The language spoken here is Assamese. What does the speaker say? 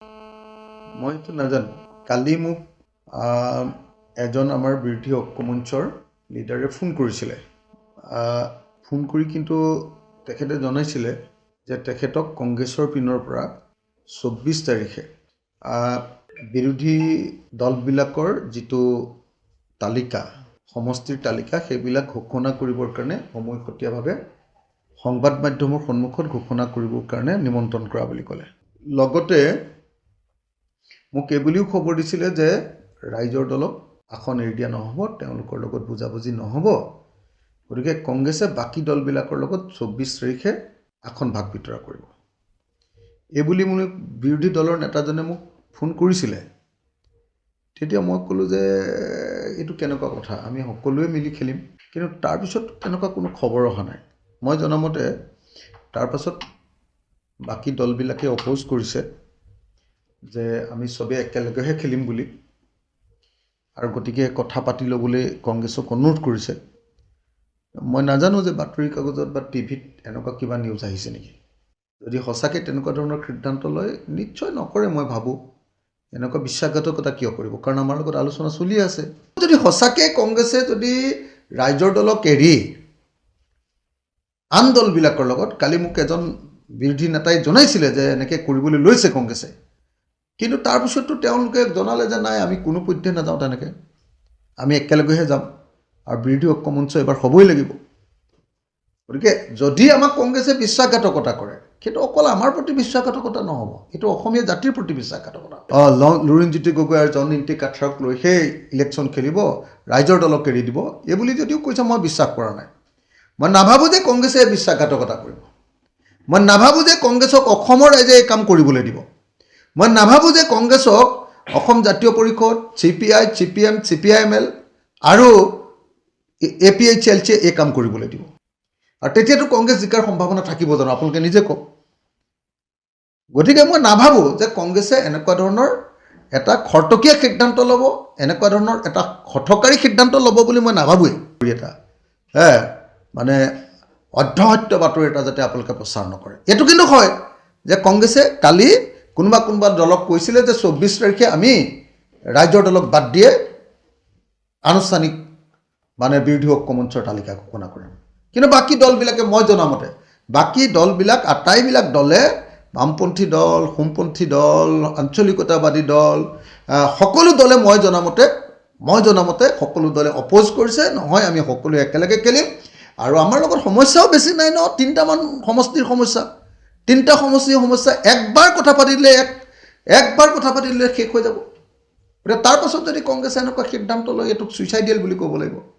মইতো নাজানো কালি মোক এজন আমাৰ বিৰোধী ঐক্যমঞ্চৰ লিডাৰে ফোন কৰিছিলে ফোন কৰি কিন্তু তেখেতে জনাইছিলে যে তেখেতক কংগ্ৰেছৰ পিনৰ পৰা 24 তাৰিখে বিৰোধী দলবিলাকৰ যিটো তালিকা সমষ্টিৰ তালিকা সেইবিলাক ঘোষণা কৰিবৰ কাৰণে সময়সতীয়াভাৱে সংবাদ মাধ্যমৰ সন্মুখত ঘোষণা কৰিবৰ কাৰণে নিমন্ত্ৰণ কৰা বুলি ক'লে লগতে মোক এই বুলিও খবৰ দিছিলে যে ৰাইজৰ দলক আসন এৰি দিয়া নহ'ব তেওঁলোকৰ লগত বুজাবুজি নহ'ব গতিকে কংগ্ৰেছে বাকী দলবিলাকৰ লগত 24 তাৰিখে আসন ভাগ বিতৰা কৰিব এই বুলি মোক বিৰোধী দলৰ নেতাজনে মোক ফোন কৰিছিলে তেতিয়া মই ক'লোঁ যে এইটো কেনেকুৱা কথা আমি সকলোৱে মিলি খেলিম কিন্তু তাৰপিছত তেনেকুৱা কোনো খবৰ অহা নাই মই জনামতে তাৰপাছত বাকী দলবিলাকে অপ'জ কৰিছে যে আমি সবে একেলগেহে খেলিম বুলি আৰু গতিকে কথা পাতি ল'বলৈ কংগ্ৰেছক অনুৰোধ কৰিছে মই নাজানো যে বাতৰি কাগজত বা টিভিত এনেকুৱা কিবা নিউজ আহিছে নেকি যদি সঁচাকৈ তেনেকুৱা ধৰণৰ সিদ্ধান্ত লয় নিশ্চয় নকৰে মই ভাবোঁ এনেকুৱা বিশ্বাসঘাতকতা কিয় কৰিব কাৰণ আমাৰ লগত আলোচনা চলি আছে যদি সঁচাকৈ কংগ্ৰেছে যদি ৰাইজৰ দলক এৰি আন দলবিলাকৰ লগত কালি মোক এজন বিৰোধী নেতাই জনাইছিলে যে এনেকৈ কৰিবলৈ লৈছে কংগ্ৰেছে কিন্তু তাৰপিছততো তেওঁলোকে জনালে যে নাই আমি কোনো পধ্যে নাযাওঁ তেনেকৈ আমি একেলগেহে যাম আৰু বিৰোধী ঐক্যমঞ্চ এবাৰ হ'বই লাগিব গতিকে যদি আমাক কংগ্ৰেছে বিশ্বাসঘাতকতা কৰে সেইটো অকল আমাৰ প্ৰতি বিশ্বাসঘাতকতা নহ'ব এইটো অসমীয়া জাতিৰ প্ৰতি বিশ্বাসঘাতকতা লুৰিণজ্যোতি গগৈ আৰু জয়ন্তী কাঠাৰক লৈ সেই ইলেকশ্যন খেলিব ৰাইজৰ দলক এৰি দিব এই বুলি যদিও কৈছে মই বিশ্বাস কৰা নাই মই নাভাবোঁ যে কংগ্ৰেছে বিশ্বাসঘাতকতা কৰিব মই নাভাবোঁ যে কংগ্ৰেছক অসমৰ ৰাইজে এই কাম কৰিবলৈ দিব মই নাভাবোঁ যে কংগ্ৰেছক অসম জাতীয় পৰিষদ CPI CPM CPIML আৰু APHLC এই কাম কৰিবলৈ দিব আৰু তেতিয়াতো কংগ্ৰেছ জিকাৰ সম্ভাৱনা থাকিব জানো আপোনালোকে নিজে কওক গতিকে মই নাভাবোঁ যে কংগ্ৰেছে এনেকুৱা ধৰণৰ এটা খৰতকীয়া সিদ্ধান্ত ল'ব এনেকুৱা ধৰণৰ এটা হঠকাৰী সিদ্ধান্ত ল'ব বুলি মই নাভাবোঁৱেই এটা মানে অধ্যসত্য বাতৰি এটা যাতে আপোনালোকে প্ৰচাৰ নকৰে এইটো কিন্তু হয় যে কংগ্ৰেছে কালি কোনোবা দলক কৈছিলে যে 24 তাৰিখে আমি ৰাইজৰ দলক বাদ দিয়ে আনুষ্ঠানিক মানে বিৰোধী ঐক্যমঞ্চৰ তালিকা ঘোষণা কৰিম কিন্তু বাকী দলবিলাকে মই জনামতে বাকী দলবিলাক আটাইবিলাক দলে বামপন্থী দল সোমপন্থী দল আঞ্চলিকতাবাদী দল সকলো দলে মই জনামতে সকলো দলে অপ'জ কৰিছে নহয় আমি সকলোৱে একেলগে খেলিম আৰু আমাৰ লগত সমস্যাও বেছি নাই ন তিনিটামান সমষ্টিৰ সমস্যা তিনিটা সমষ্টিৰ সমস্যা একবাৰ কথা পাতিলে শেষ হৈ যাব গতিকে তাৰ পাছত যদি কংগ্ৰেছে এনেকুৱা সিদ্ধান্ত লয় এইটোক ছুইচাইডিয়েল বুলি ক'ব লাগিব